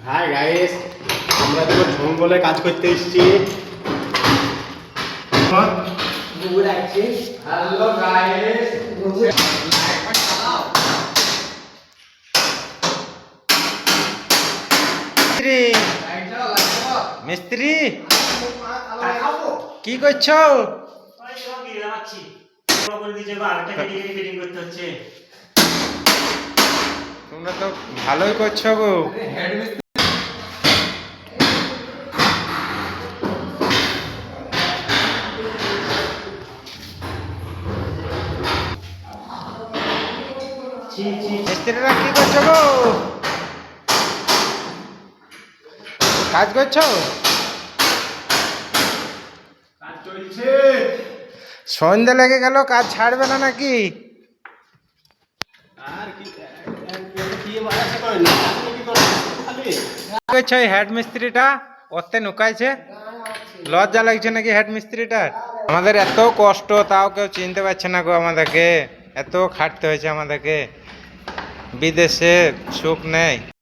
Hi guys, আমরা তো জঙ্গলে কাজ করতে এসেছি। হ্যালো গাইস, মিস্ত্রি কি করছো? তোমরা তো ভালোই করছো গো। মিস্ত্রিরা কি করছো গো? কাজ করছো? চলছে। সন্ধ্যা লেগে গেল, কাজ ছাড়বে না নাকি? আর কি কি মারাছে করে না, কি করে খালি কি করছো এই হেড মিস্ত্রিটা? ওতে নুকাইছে, লজ্জা লাগছে নাকি হেড মিস্ত্রিটার? আমাদের এত কষ্ট, তাও কেউ চিনতে পারছে না গো আমাদেরকে। এত খাটতে হয়েছে আমাদেরকে, বিদেশে সুখ নেই।